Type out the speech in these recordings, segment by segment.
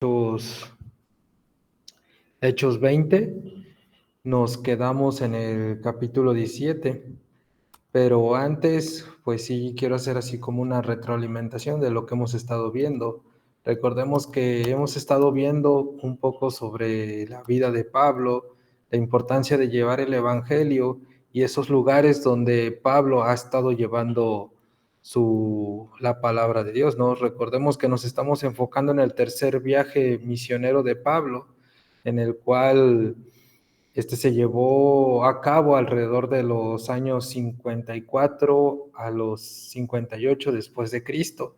Hechos, Hechos 20, nos quedamos en el capítulo 17, pero antes, pues sí, quiero hacer así como una retroalimentación de lo que hemos estado viendo. Recordemos que hemos estado viendo un poco sobre la vida de Pablo, la importancia de llevar el Evangelio y esos lugares donde Pablo ha estado llevando la palabra de Dios, ¿no? Recordemos que nos estamos enfocando en el tercer viaje misionero de Pablo, en el cual se llevó a cabo alrededor de los años 54 a los 58 después de Cristo.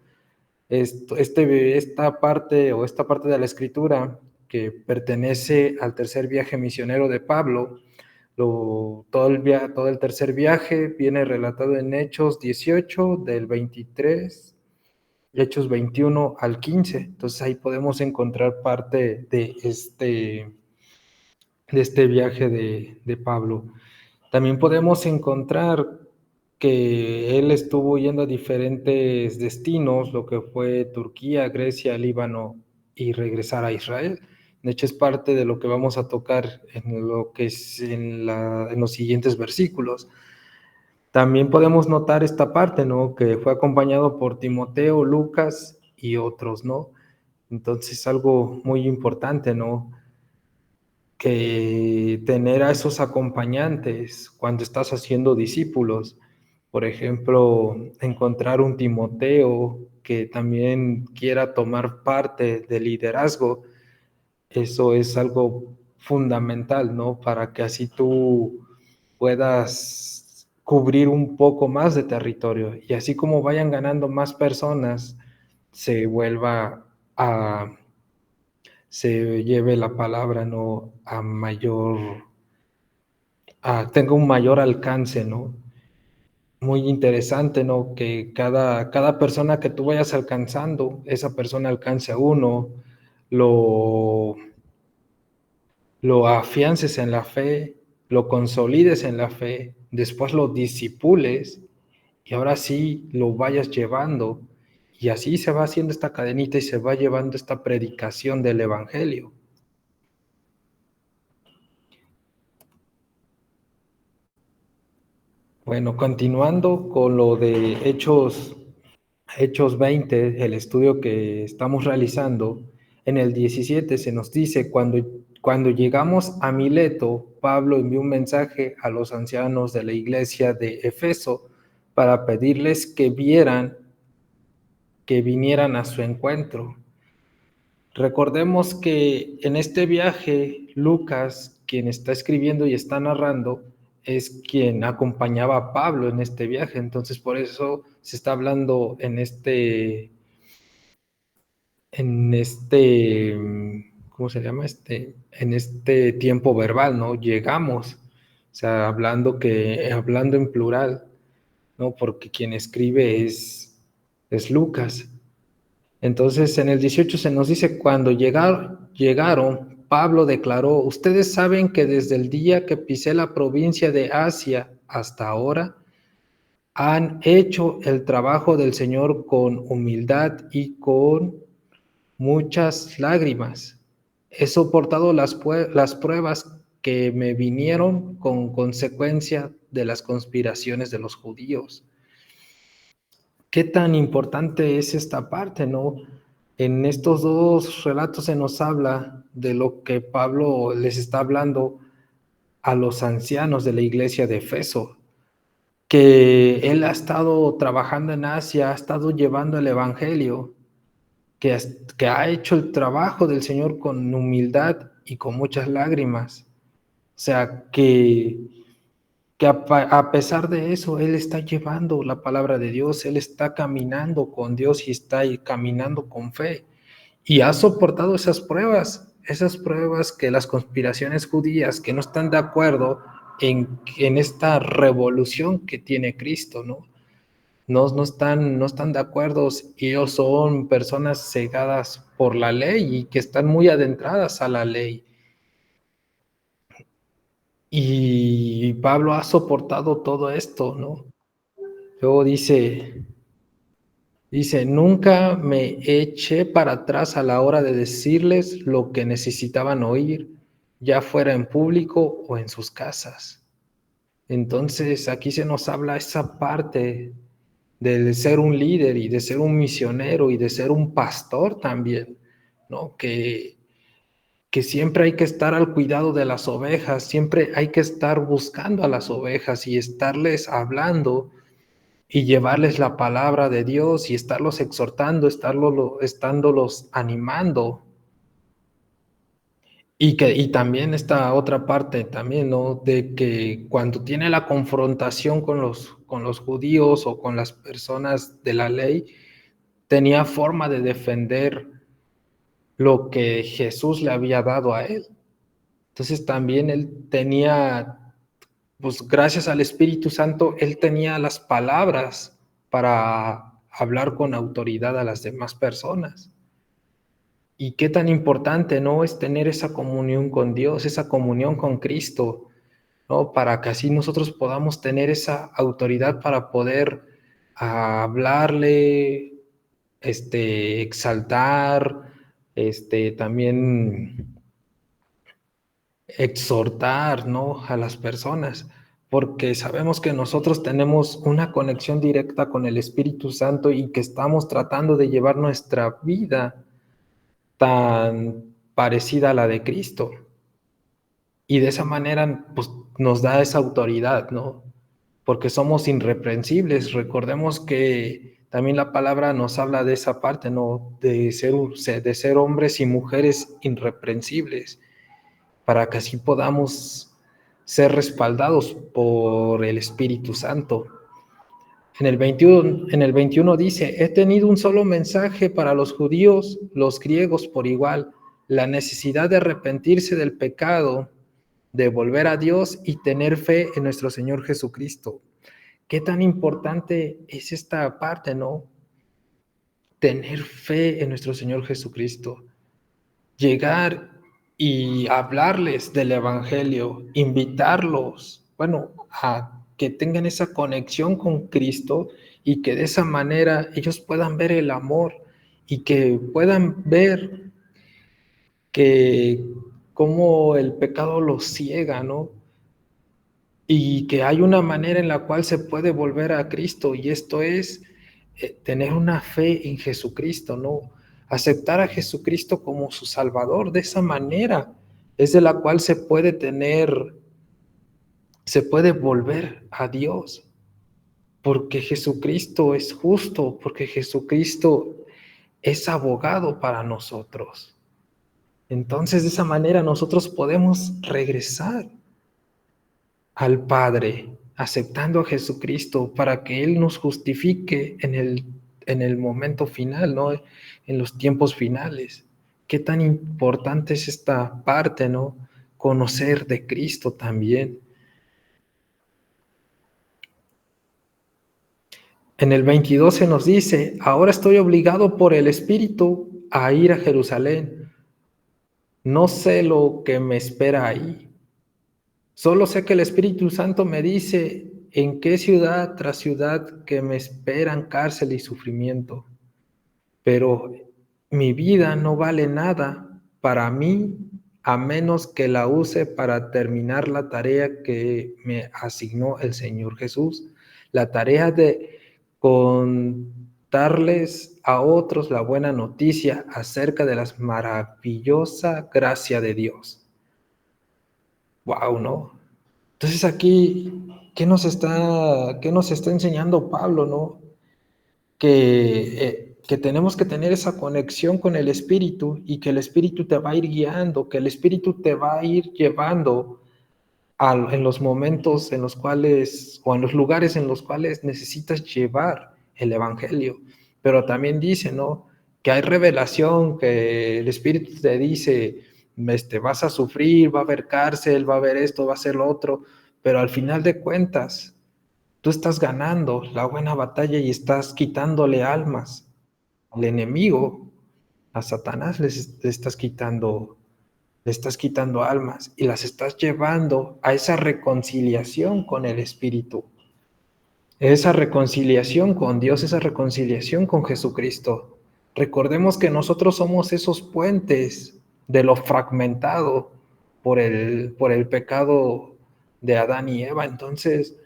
Esta parte de la escritura que pertenece al tercer viaje misionero de Pablo, todo el tercer viaje viene relatado en Hechos 18, del 23, Hechos 21 al 15. Entonces ahí podemos encontrar parte de este viaje de Pablo. También podemos encontrar que él estuvo yendo a diferentes destinos, lo que fue Turquía, Grecia, Líbano y regresar a Israel. De hecho, es parte de lo que vamos a tocar en lo que es en los siguientes versículos. También podemos notar esta parte, ¿no? Que fue acompañado por Timoteo, Lucas y otros, ¿no? Entonces, algo muy importante, ¿no? Que tener a esos acompañantes cuando estás haciendo discípulos. Por ejemplo, encontrar un Timoteo que también quiera tomar parte del liderazgo, eso es algo fundamental, ¿no? Para que así tú puedas cubrir un poco más de territorio y así como vayan ganando más personas, se vuelva a se lleve la palabra, ¿no? Tenga un mayor alcance, ¿no? Muy interesante, ¿no? Que cada persona que tú vayas alcanzando, esa persona alcance a uno, lo, lo afiances en la fe, lo consolides en la fe, después lo disipules y ahora sí lo vayas llevando. Y así se va haciendo esta cadenita y se va llevando esta predicación del Evangelio. Bueno, continuando con lo de Hechos 20, el estudio que estamos realizando, en el 17 se nos dice, cuando llegamos a Mileto, Pablo envió un mensaje a los ancianos de la iglesia de Efeso para pedirles que vinieran a su encuentro. Recordemos que en este viaje, Lucas, quien está escribiendo y está narrando, es quien acompañaba a Pablo en este viaje. Entonces, por eso se está hablando ¿cómo se llama? En este tiempo verbal, ¿no? Llegamos, o sea, hablando en plural, ¿no? Porque quien escribe es Lucas. Entonces, en el 18 se nos dice, cuando llegaron, Pablo declaró, ustedes saben que desde el día que pisé la provincia de Asia hasta ahora, han hecho el trabajo del Señor con humildad y con muchas lágrimas. He soportado las pruebas que me vinieron con consecuencia de las conspiraciones de los judíos. ¿Qué tan importante es esta parte, no? En estos dos relatos se nos habla de lo que Pablo les está hablando a los ancianos de la iglesia de Efeso, que él ha estado trabajando en Asia, ha estado llevando el evangelio, que ha hecho el trabajo del Señor con humildad y con muchas lágrimas. O sea, que a pesar de eso, Él está llevando la palabra de Dios, Él está caminando con Dios y está caminando con fe. Y ha soportado esas pruebas que las conspiraciones judías que no están de acuerdo en esta revolución que tiene Cristo, ¿no? No están de acuerdo, ellos son personas cegadas por la ley y que están muy adentradas a la ley. Y Pablo ha soportado todo esto, ¿no? Luego dice, Dice, nunca me eché para atrás a la hora de decirles lo que necesitaban oír, ya fuera en público o en sus casas. Entonces, aquí se nos habla esa parte de ser un líder y de ser un misionero y de ser un pastor también, ¿no? Que siempre hay que estar al cuidado de las ovejas, siempre hay que estar buscando a las ovejas y estarles hablando y llevarles la palabra de Dios y estarlos exhortando, estándolos animando. Y también esta otra parte también, ¿no? De que cuando tiene la confrontación con los judíos o con las personas de la ley, tenía forma de defender lo que Jesús le había dado a él. Entonces también él tenía, pues gracias al Espíritu Santo, él tenía las palabras para hablar con autoridad a las demás personas. Y qué tan importante, ¿no? Es tener esa comunión con Dios, esa comunión con Cristo, ¿no? Para que así nosotros podamos tener esa autoridad para poder hablarle, exaltar, también exhortar, ¿no? A las personas, porque sabemos que nosotros tenemos una conexión directa con el Espíritu Santo y que estamos tratando de llevar nuestra vida tan parecida a la de Cristo. Y de esa manera, pues, nos da esa autoridad, ¿no? Porque somos irreprensibles. Recordemos que también la palabra nos habla de esa parte, ¿no? De ser hombres y mujeres irreprensibles, para que así podamos ser respaldados por el Espíritu Santo. En el 21 dice, he tenido un solo mensaje para los judíos, los griegos por igual, la necesidad de arrepentirse del pecado, de volver a Dios y tener fe en nuestro Señor Jesucristo. ¿Qué tan importante es esta parte, no? Tener fe en nuestro Señor Jesucristo. Llegar y hablarles del Evangelio, invitarlos, bueno, a que tengan esa conexión con Cristo y que de esa manera ellos puedan ver el amor y que puedan ver que cómo el pecado los ciega, ¿no? Y que hay una manera en la cual se puede volver a Cristo, y esto es tener una fe en Jesucristo, ¿no? Aceptar a Jesucristo como su Salvador. De esa manera es de la cual se puede volver a Dios, porque Jesucristo es justo, porque Jesucristo es abogado para nosotros. Entonces, de esa manera nosotros podemos regresar al Padre, aceptando a Jesucristo para que Él nos justifique en el momento final, ¿no? En los tiempos finales. Qué tan importante es esta parte, ¿no? Conocer de Cristo también. En el 22 se nos dice, ahora estoy obligado por el Espíritu a ir a Jerusalén. No sé lo que me espera ahí. Solo sé que el Espíritu Santo me dice en qué ciudad tras ciudad que me esperan cárcel y sufrimiento. Pero mi vida no vale nada para mí a menos que la use para terminar la tarea que me asignó el Señor Jesús. La tarea de contarles a otros la buena noticia acerca de la maravillosa gracia de Dios. Wow, ¿no? Entonces aquí, qué nos está enseñando Pablo, no? Que tenemos que tener esa conexión con el Espíritu y que el Espíritu te va a ir guiando, que el Espíritu te va a ir llevando en los momentos en los cuales, o en los lugares en los cuales necesitas llevar el Evangelio. Pero también dice, ¿no? Que hay revelación, que el Espíritu te dice, vas a sufrir, va a haber cárcel, va a haber esto, va a ser lo otro, pero al final de cuentas, tú estás ganando la buena batalla y estás quitándole almas al enemigo, a Satanás le estás quitando almas y las estás llevando a esa reconciliación con el Espíritu. esa reconciliación con Dios, esa reconciliación con Jesucristo. Recordemos que nosotros somos esos puentes de lo fragmentado por el pecado de Adán y Eva. Entonces,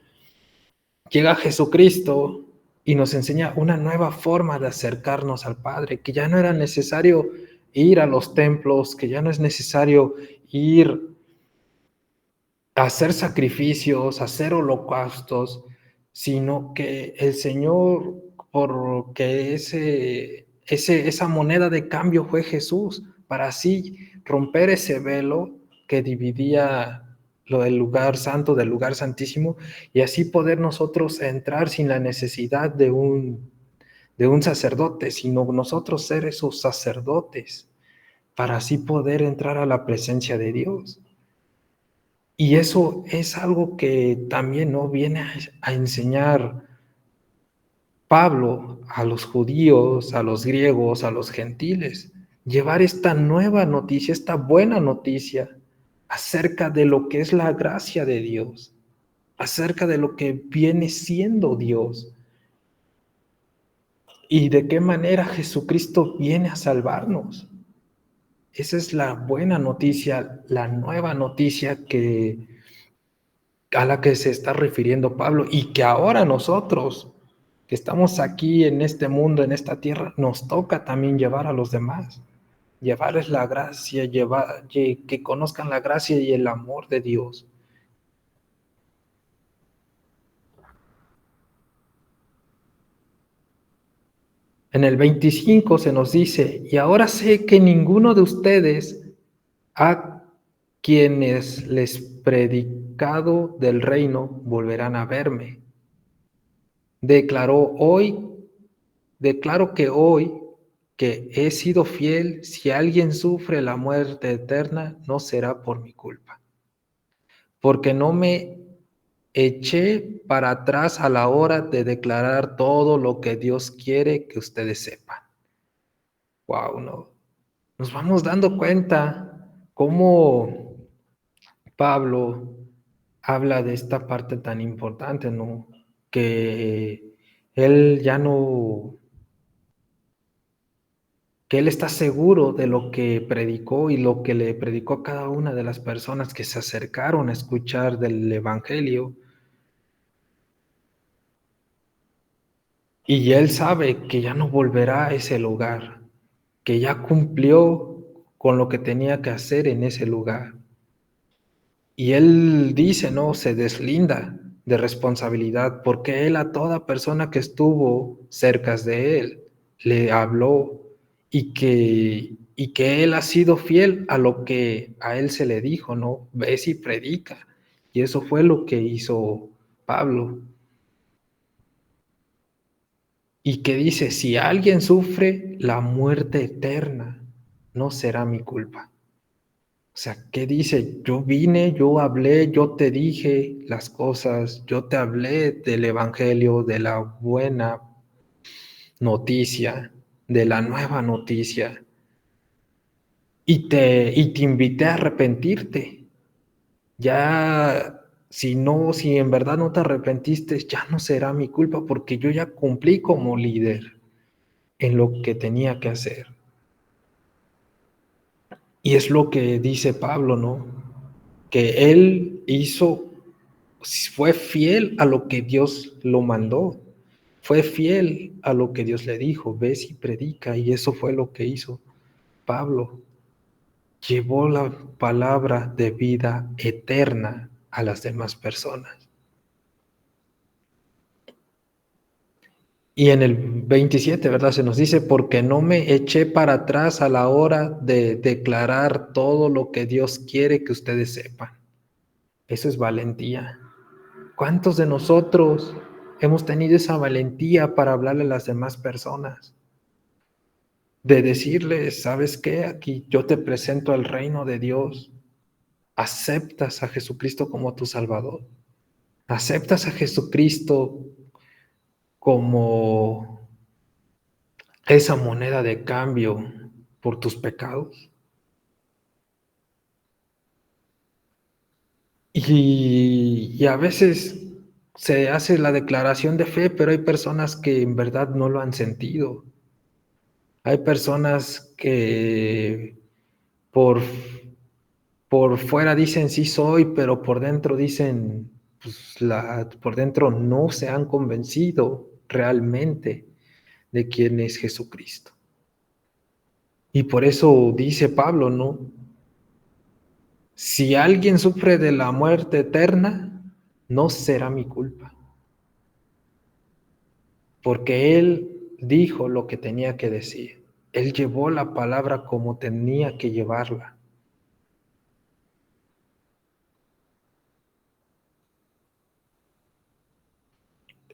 llega Jesucristo y nos enseña una nueva forma de acercarnos al Padre, que ya no era necesario ir a los templos, que ya no es necesario ir a hacer sacrificios, a hacer holocaustos, sino que el Señor, porque esa moneda de cambio fue Jesús, para así romper ese velo que dividía lo del lugar santo del lugar santísimo y así poder nosotros entrar sin la necesidad de un sacerdote, sino nosotros ser esos sacerdotes para así poder entrar a la presencia de Dios. Y eso es algo que también no viene a enseñar Pablo a los judíos, a los griegos, a los gentiles. Llevar esta nueva noticia, esta buena noticia acerca de lo que es la gracia de Dios, acerca de lo que viene siendo Dios y de qué manera Jesucristo viene a salvarnos. Esa es la buena noticia, la nueva noticia a la que se está refiriendo Pablo y que ahora nosotros que estamos aquí en este mundo, en esta tierra, nos toca también llevar a los demás, llevarles la gracia, que conozcan la gracia y el amor de Dios. En el 25 se nos dice, y ahora sé que ninguno de ustedes a quienes les predicado del reino volverán a verme. Declaró hoy Declaro que hoy que he sido fiel, si alguien sufre la muerte eterna, no será por mi culpa, porque no me eché para atrás a la hora de declarar todo lo que Dios quiere que ustedes sepan. Wow, no. Nos vamos dando cuenta cómo Pablo habla de esta parte tan importante, ¿no? Que él ya no que él está seguro de lo que predicó y lo que le predicó a cada una de las personas que se acercaron a escuchar del Evangelio. Y él sabe que ya no volverá a ese lugar, que ya cumplió con lo que tenía que hacer en ese lugar. Y él dice, no, se deslinda de responsabilidad, porque él a toda persona que estuvo cerca de él le habló y que él ha sido fiel a lo que a él se le dijo, ¿no? Ves y predica. Y eso fue lo que hizo Pablo. Y que dice, si alguien sufre la muerte eterna, no será mi culpa. O sea, ¿qué dice? Yo vine, yo hablé, yo te dije las cosas, yo te hablé del Evangelio, de la buena noticia, de la nueva noticia, y te invité a arrepentirte. Ya, si en verdad no te arrepentiste, ya no será mi culpa porque yo ya cumplí como líder en lo que tenía que hacer. Y es lo que dice Pablo, ¿no? Que él fue fiel a lo que Dios lo mandó, fue fiel a lo que Dios le dijo, ves y predica, y eso fue lo que hizo Pablo. Llevó la palabra de vida eterna a las demás personas. Y en el 27, ¿verdad? Se nos dice, porque no me eché para atrás a la hora de declarar todo lo que Dios quiere que ustedes sepan. Eso es valentía. ¿Cuántos de nosotros hemos tenido esa valentía para hablarle a las demás personas? De decirles, ¿sabes qué? Aquí yo te presento al reino de Dios. ¿Aceptas a Jesucristo como tu Salvador? ¿Aceptas a Jesucristo como esa moneda de cambio por tus pecados? Y a veces se hace la declaración de fe, pero hay personas que en verdad no lo han sentido. Hay personas que por, por fuera dicen sí soy, pero por dentro dicen, pues por dentro no se han convencido realmente de quién es Jesucristo. Y por eso dice Pablo, ¿no? Si alguien sufre de la muerte eterna, no será mi culpa, porque él dijo lo que tenía que decir. Él llevó la palabra como tenía que llevarla.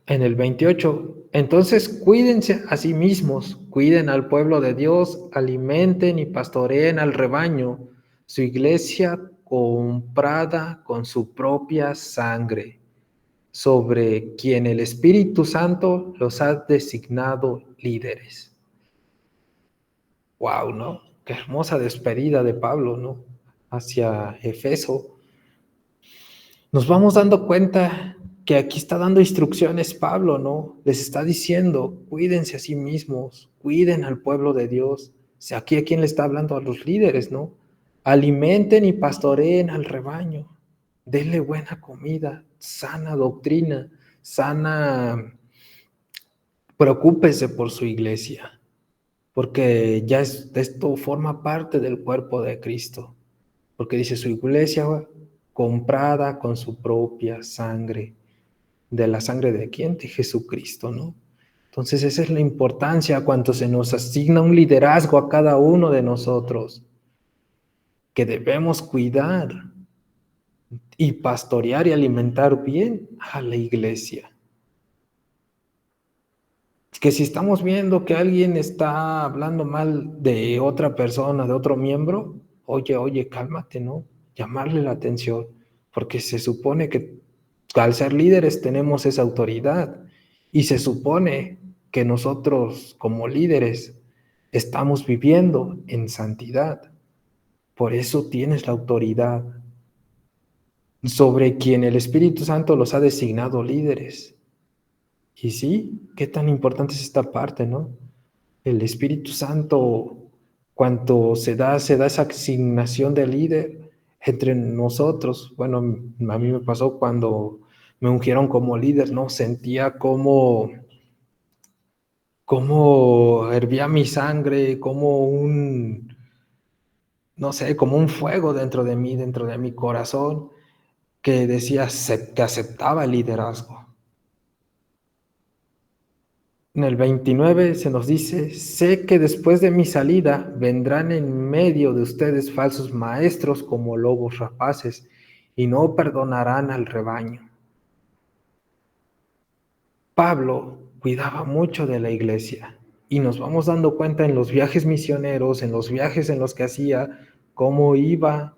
En el 28, entonces cuídense a sí mismos, cuiden al pueblo de Dios, alimenten y pastoreen al rebaño, su iglesia comprada con su propia sangre, sobre quien el Espíritu Santo los ha designado líderes. Wow, ¿no? Qué hermosa despedida de Pablo, ¿no? Hacia Efeso. Nos vamos dando cuenta que aquí está dando instrucciones Pablo, ¿no? Les está diciendo, cuídense a sí mismos, cuiden al pueblo de Dios. O sea, aquí a quién le está hablando, a los líderes, ¿no? Alimenten y pastoreen al rebaño. Denle buena comida, sana doctrina, sana. Preocúpese por su iglesia, porque ya esto forma parte del cuerpo de Cristo. Porque dice su iglesia comprada con su propia sangre. ¿De la sangre de quién? De Jesucristo, ¿no? Entonces esa es la importancia cuando se nos asigna un liderazgo a cada uno de nosotros, que debemos cuidar y pastorear y alimentar bien a la iglesia. Que si estamos viendo que alguien está hablando mal de otra persona, de otro miembro, oye, cálmate, ¿no? Llamarle la atención, porque se supone que al ser líderes tenemos esa autoridad y se supone que nosotros como líderes estamos viviendo en santidad. Por eso tienes la autoridad sobre quien el Espíritu Santo los ha designado líderes. Y sí, qué tan importante es esta parte, ¿no? El Espíritu Santo, cuando se da esa asignación de líder entre nosotros. Bueno, a mí me pasó cuando me ungieron como líder, ¿no? Sentía cómo hervía mi sangre, como no sé, como un fuego dentro de mí, dentro de mi corazón, que decía que aceptaba el liderazgo. En el 29 se nos dice, sé que después de mi salida vendrán en medio de ustedes falsos maestros como lobos rapaces y no perdonarán al rebaño. Pablo cuidaba mucho de la iglesia y nos vamos dando cuenta en los viajes misioneros, en los viajes en los que hacía, cómo iba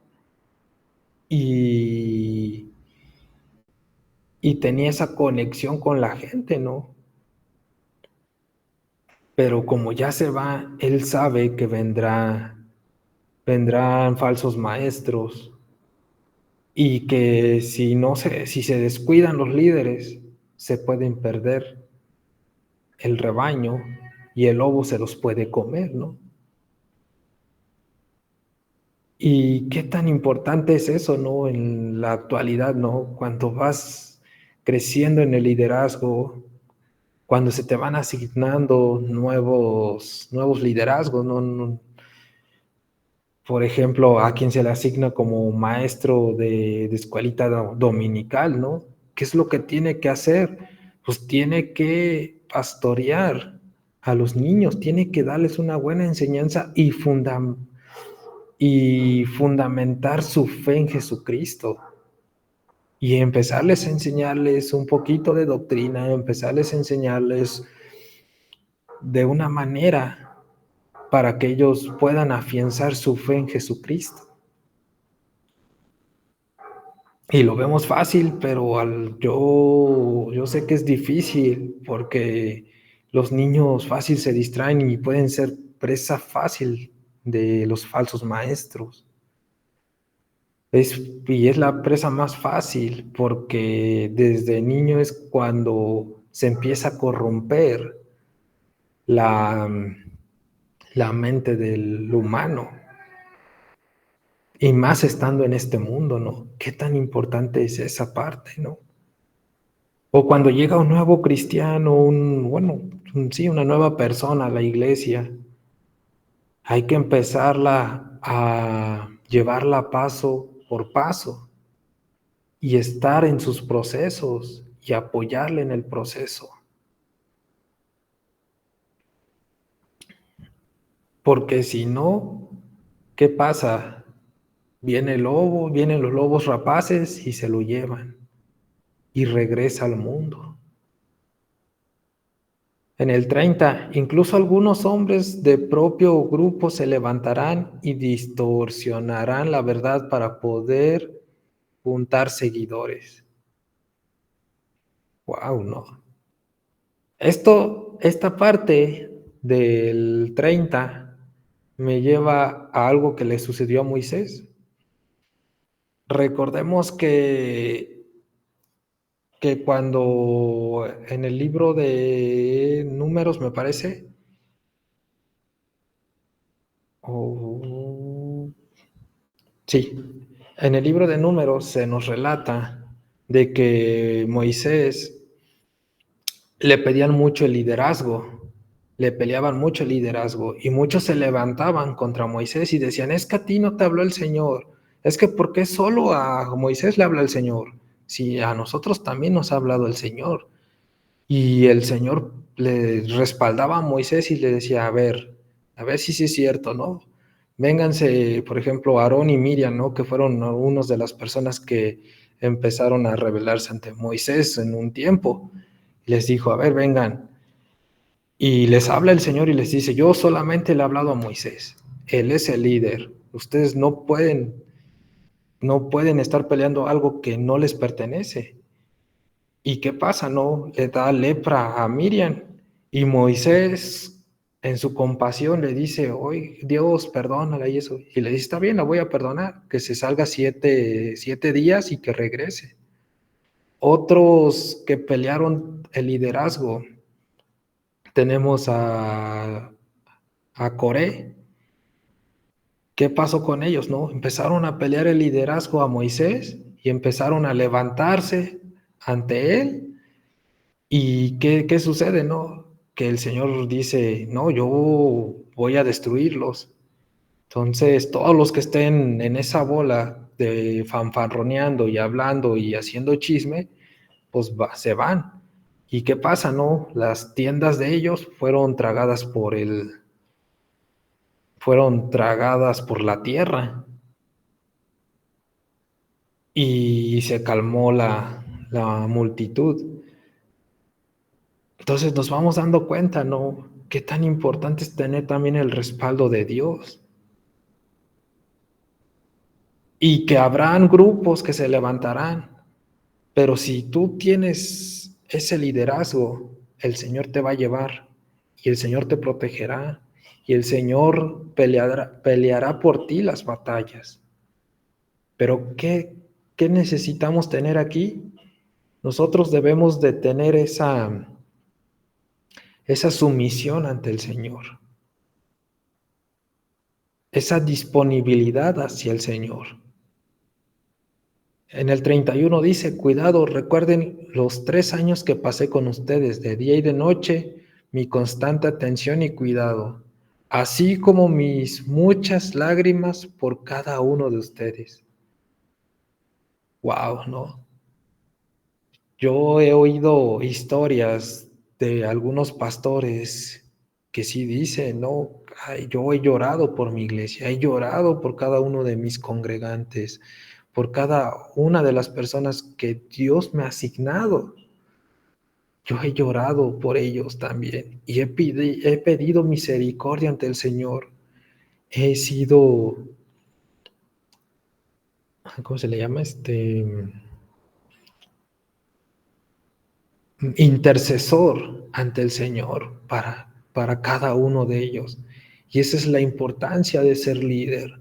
y, y tenía esa conexión con la gente, ¿no? Pero como ya se va, él sabe que vendrán falsos maestros y que si se descuidan los líderes, se pueden perder el rebaño y el lobo se los puede comer, ¿no? Y qué tan importante es eso, ¿no? En la actualidad, ¿no? Cuando vas creciendo en el liderazgo, cuando se te van asignando nuevos liderazgos, ¿no? Por ejemplo, a quien se le asigna como maestro de escuelita dominical, ¿no? ¿Qué es lo que tiene que hacer? Pues tiene que pastorear a los niños, tiene que darles una buena enseñanza y fundamentar su fe en Jesucristo. Y empezarles a enseñarles un poquito de doctrina, empezarles a enseñarles de una manera para que ellos puedan afianzar su fe en Jesucristo. Y lo vemos fácil, pero yo sé que es difícil porque los niños fácil se distraen y pueden ser presa fácil de los falsos maestros. Y es la presa más fácil porque desde niño es cuando se empieza a corromper la, la mente del humano. Y más estando en este mundo, ¿no? ¿Qué tan importante es esa parte, ¿no? O cuando llega un nuevo cristiano, sí, una nueva persona a la iglesia, hay que empezarla a llevarla paso por paso y estar en sus procesos y apoyarle en el proceso. Porque si no, ¿qué pasa? Viene el lobo, vienen los lobos rapaces y se lo llevan y regresa al mundo. En el 30, incluso algunos hombres de propio grupo se levantarán y distorsionarán la verdad para poder juntar seguidores. Wow, no. Esta parte del 30 me lleva a algo que le sucedió a Moisés. Recordemos que cuando en el libro de Números, me parece, sí, en el libro de Números se nos relata de que Moisés le pedían mucho el liderazgo, le peleaban mucho el liderazgo y muchos se levantaban contra Moisés y decían, es que a ti no te habló el Señor, es que ¿por qué solo a Moisés le habla el Señor? Si a nosotros también nos ha hablado el Señor. Y el Señor le respaldaba a Moisés y le decía, a ver si sí es cierto, ¿no? Vénganse, por ejemplo, Aarón y Miriam, ¿no? Que fueron algunas de las personas que empezaron a rebelarse ante Moisés en un tiempo. Les dijo, a ver, vengan. Y les habla el Señor y les dice, yo solamente le he hablado a Moisés. Él es el líder. Ustedes no pueden estar peleando algo que no les pertenece. ¿Y qué pasa? No, le da lepra a Miriam y Moisés en su compasión le dice, oye, Dios, perdónala y eso. Y le dice, está bien, la voy a perdonar, que se salga siete días y que regrese. Otros que pelearon el liderazgo, tenemos a Coré. ¿Qué pasó con ellos? No, empezaron a pelear el liderazgo a Moisés y empezaron a levantarse ante él. ¿Y qué sucede, no? Que el Señor dice, no, yo voy a destruirlos. Entonces, todos los que estén en esa bola de fanfarroneando y hablando y haciendo chisme, pues se van. ¿Y qué pasa, no? Las tiendas de ellos fueron tragadas por la tierra y se calmó la multitud. Entonces nos vamos dando cuenta, ¿no? Qué tan importante es tener también el respaldo de Dios. Y que habrán grupos que se levantarán, pero si tú tienes ese liderazgo, el Señor te va a llevar y el Señor te protegerá y el Señor peleará por ti las batallas. Pero ¿qué necesitamos tener aquí? Nosotros debemos de tener esa sumisión ante el Señor, esa disponibilidad hacia el Señor. En el 31 dice, cuidado, recuerden los 3 años que pasé con ustedes, de día y de noche, mi constante atención y cuidado, así como mis muchas lágrimas por cada uno de ustedes. Wow, ¿no? Yo he oído historias de algunos pastores que sí dicen, no, ay, yo he llorado por mi iglesia, he llorado por cada uno de mis congregantes, por cada una de las personas que Dios me ha asignado. Yo he llorado por ellos también y he pedido misericordia ante el Señor. He sido, ¿cómo se le llama? Intercesor ante el Señor para cada uno de ellos. Y esa es la importancia de ser líder.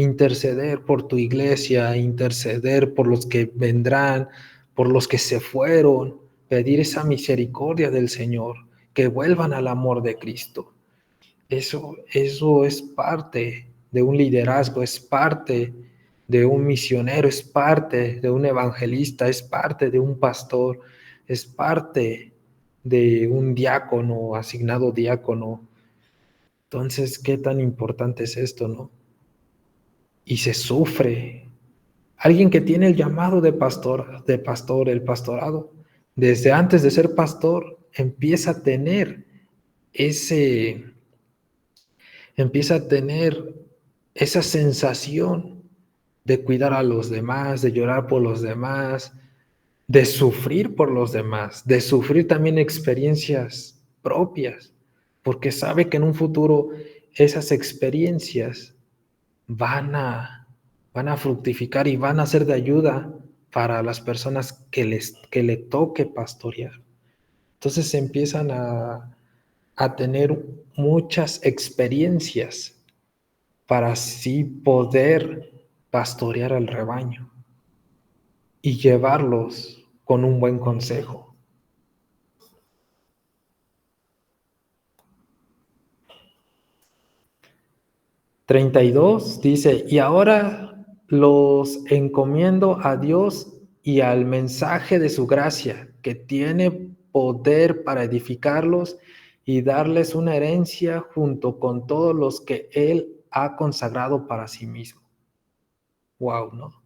interceder por tu iglesia, interceder por los que vendrán, por los que se fueron, pedir esa misericordia del Señor, que vuelvan al amor de Cristo. Eso es parte de un liderazgo, es parte de un misionero, es parte de un evangelista, es parte de un pastor, es parte de un diácono, asignado diácono. Entonces, ¿qué tan importante es esto, no? Y se sufre. Alguien que tiene el llamado de pastor, el pastorado, desde antes de ser pastor, ese, empieza a tener esa sensación de cuidar a los demás, de llorar por los demás, de sufrir por los demás, de sufrir también experiencias propias, porque sabe que en un futuro esas experiencias van a, van a fructificar y van a ser de ayuda para las personas que le toque pastorear. Entonces se empiezan a tener muchas experiencias para así poder pastorear al rebaño y llevarlos con un buen consejo. $32 dice, y ahora los encomiendo a Dios y al mensaje de su gracia, que tiene poder para edificarlos y darles una herencia junto con todos los que Él ha consagrado para sí mismo. Wow, ¿no?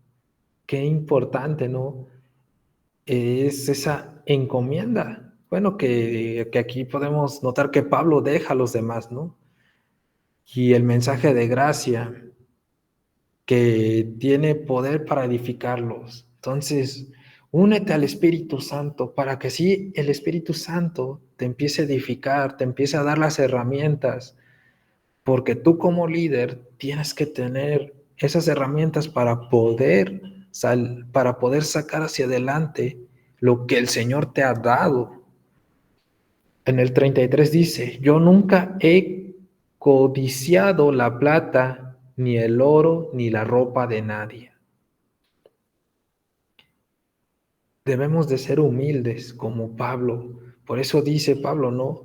Qué importante, ¿no? Es esa encomienda. Bueno, que aquí podemos notar que Pablo deja a los demás, ¿no? Y el mensaje de gracia que tiene poder para edificarlos. Entonces, únete al Espíritu Santo para que sí el Espíritu Santo te empiece a edificar, te empiece a dar las herramientas, porque tú como líder tienes que tener esas herramientas para poder sacar hacia adelante lo que el Señor te ha dado. En el 33 dice, yo nunca he codiciado la plata, ni el oro, ni la ropa de nadie. Debemos de ser humildes como Pablo. Por eso dice Pablo, ¿no?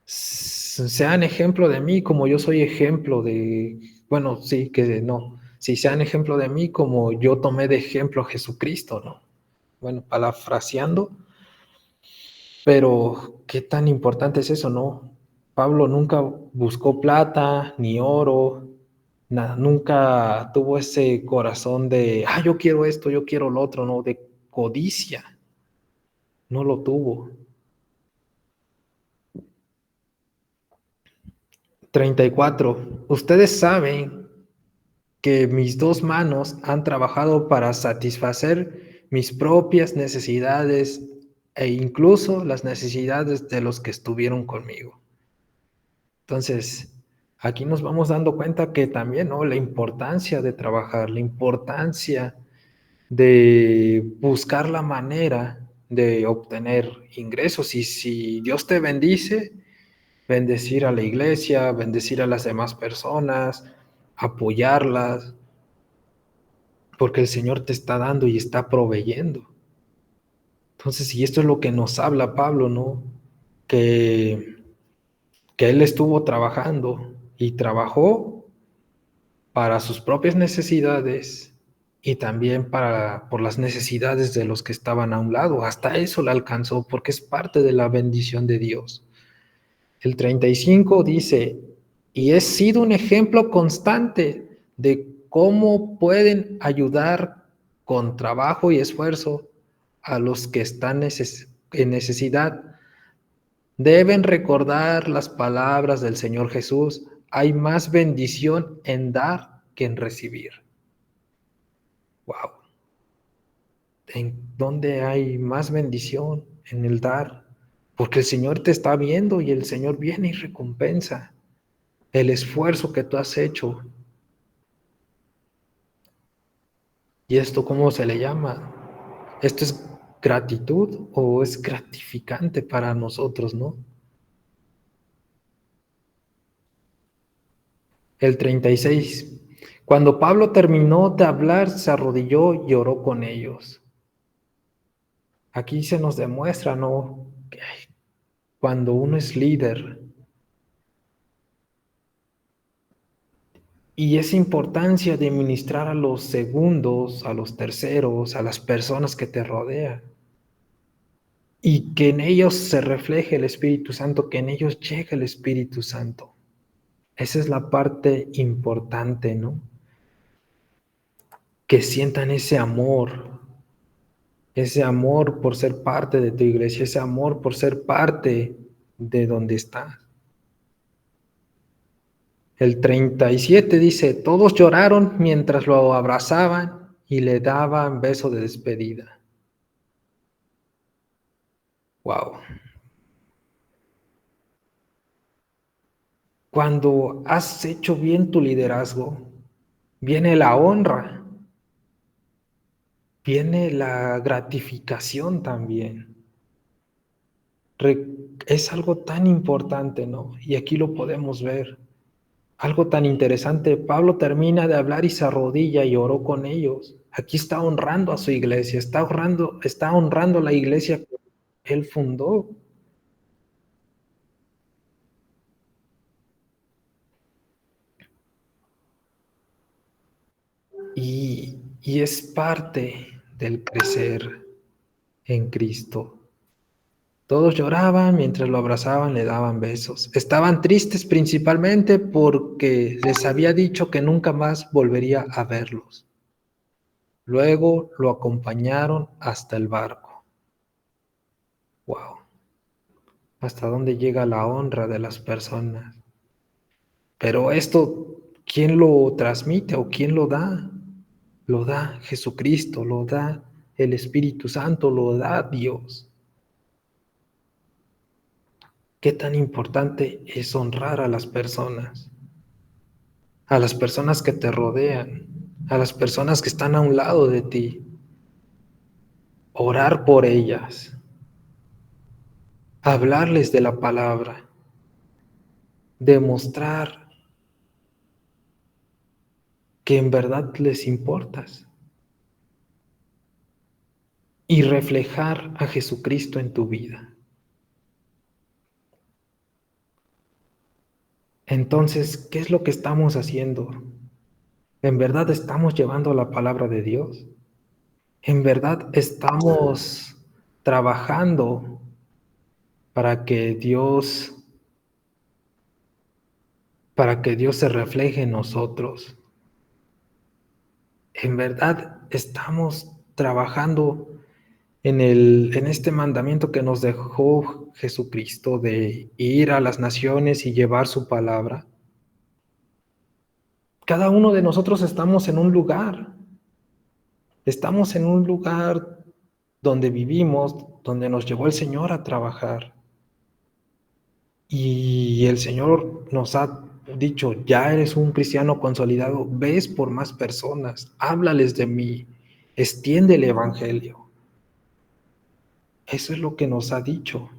Sean ejemplo de mí como yo soy ejemplo de, bueno, sí, que no, sí, sean ejemplo de mí como yo tomé de ejemplo a Jesucristo, ¿no? Bueno, parafraseando, pero qué tan importante es eso, ¿no? Pablo nunca buscó plata ni oro, nunca tuvo ese corazón de, yo quiero esto, yo quiero lo otro, ¿no? De codicia, no lo tuvo. 34. Ustedes saben que mis dos manos han trabajado para satisfacer mis propias necesidades e incluso las necesidades de los que estuvieron conmigo. Entonces, aquí nos vamos dando cuenta que también, ¿no? La importancia de trabajar, la importancia de buscar la manera de obtener ingresos. Y si Dios te bendice, bendecir a la iglesia, bendecir a las demás personas, apoyarlas, porque el Señor te está dando y está proveyendo. Entonces, y esto es lo que nos habla Pablo, ¿no? Que, que él estuvo trabajando y trabajó para sus propias necesidades y también por las necesidades de los que estaban a un lado. Hasta eso le alcanzó porque es parte de la bendición de Dios. El 35 dice, y he sido un ejemplo constante de cómo pueden ayudar con trabajo y esfuerzo a los que están en necesidad. Deben recordar las palabras del Señor Jesús. Hay más bendición en dar que en recibir. Wow. ¿En dónde hay más bendición? En el dar. Porque el Señor te está viendo y el Señor viene y recompensa el esfuerzo que tú has hecho. ¿Y esto cómo se le llama? ¿Esto es gratitud o es gratificante para nosotros, no? El 36. Cuando Pablo terminó de hablar, se arrodilló y oró con ellos. Aquí se nos demuestra, ¿no? Que cuando uno es líder y esa importancia de ministrar a los segundos, a los terceros, a las personas que te rodean, y que en ellos se refleje el Espíritu Santo, que en ellos llegue el Espíritu Santo. Esa es la parte importante, ¿no? Que sientan ese amor por ser parte de tu iglesia, ese amor por ser parte de donde estás. El 37 dice, todos lloraron mientras lo abrazaban y le daban beso de despedida. Wow. Cuando has hecho bien tu liderazgo, viene la honra, viene la gratificación también. Es algo tan importante, ¿no? Y aquí lo podemos ver. Algo tan interesante. Pablo termina de hablar y se arrodilla y oró con ellos. Aquí está honrando a su iglesia, está honrando la iglesia que él fundó. Y es parte del crecer en Cristo. Todos lloraban mientras lo abrazaban, le daban besos. Estaban tristes principalmente porque les había dicho que nunca más volvería a verlos. Luego lo acompañaron hasta el barco. Wow, hasta dónde llega la honra de las personas. Pero esto, ¿quién lo transmite o quién lo da? Lo da Jesucristo, lo da el Espíritu Santo, lo da Dios. ¿Qué tan importante es honrar a las personas que te rodean, a las personas que están a un lado de ti? Orar por ellas, hablarles de la palabra, demostrar que en verdad les importas y reflejar a Jesucristo en tu vida. Entonces, ¿qué es lo que estamos haciendo? ¿En verdad estamos llevando la palabra de Dios? ¿En verdad estamos trabajando para que Dios se refleje en nosotros? ¿En verdad estamos trabajando en este mandamiento que nos dejó Jesucristo de ir a las naciones y llevar su palabra? Cada uno de nosotros estamos en un lugar donde vivimos, donde nos llevó el Señor a trabajar. Y el Señor nos ha dicho, ya eres un cristiano consolidado, ves por más personas, háblales de mí, extiende el Evangelio. Eso es lo que nos ha dicho.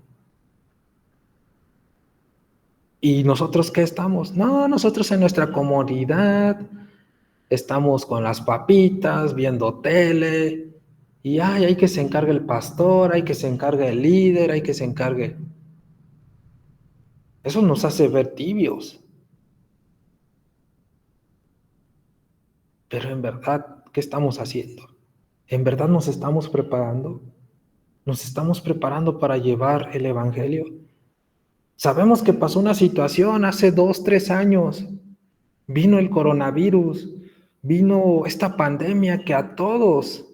¿Y nosotros qué estamos? No, nosotros en nuestra comodidad, estamos con las papitas, viendo tele, y hay que se encargue el pastor, hay que se encargue el líder, hay que se encargue. Eso nos hace ver tibios. Pero en verdad, ¿qué estamos haciendo? ¿En verdad nos estamos preparando? ¿Nos estamos preparando para llevar el Evangelio? Sabemos que pasó una situación hace 2, 3 años. Vino el coronavirus, vino esta pandemia que a todos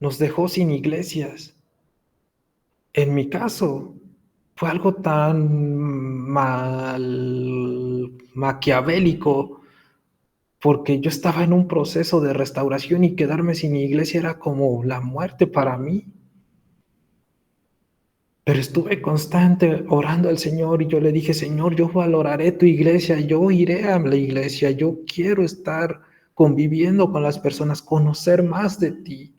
nos dejó sin iglesias. En mi caso, fue algo tan maquiavélico, porque yo estaba en un proceso de restauración y quedarme sin iglesia era como la muerte para mí. Pero estuve constante orando al Señor y yo le dije, Señor, yo valoraré tu iglesia, yo iré a la iglesia, yo quiero estar conviviendo con las personas, conocer más de ti.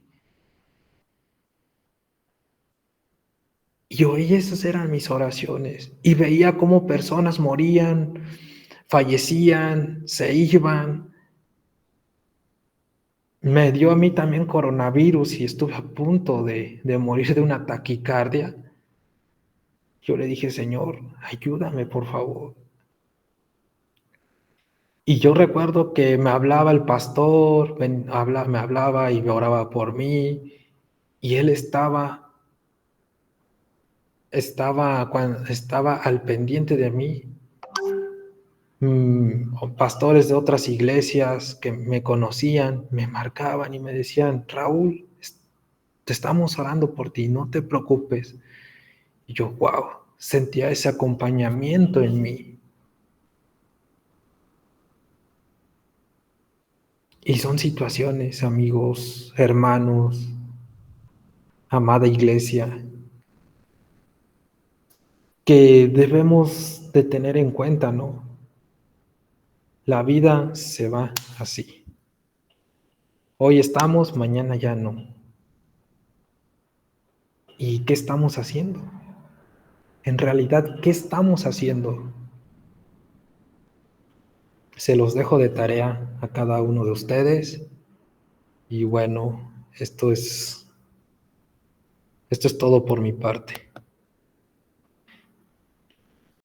Y hoy esas eran mis oraciones y veía cómo personas morían, fallecían, se iban. me dio a mí también coronavirus y estuve a punto de morir de una taquicardia. Yo le dije, Señor, ayúdame, por favor. Y yo recuerdo que me hablaba el pastor, me hablaba y me oraba por mí, y él estaba al pendiente de mí. Pastores de otras iglesias que me conocían, me marcaban y me decían, Raúl, te estamos orando por ti, no te preocupes. Y yo, wow, sentía ese acompañamiento en mí. Y son situaciones, amigos, hermanos, amada iglesia, que debemos de tener en cuenta, ¿no? La vida se va así. Hoy estamos, mañana ya no. ¿Y qué estamos haciendo? En realidad, ¿qué estamos haciendo? Se los dejo de tarea a cada uno de ustedes. Y bueno, esto es todo por mi parte.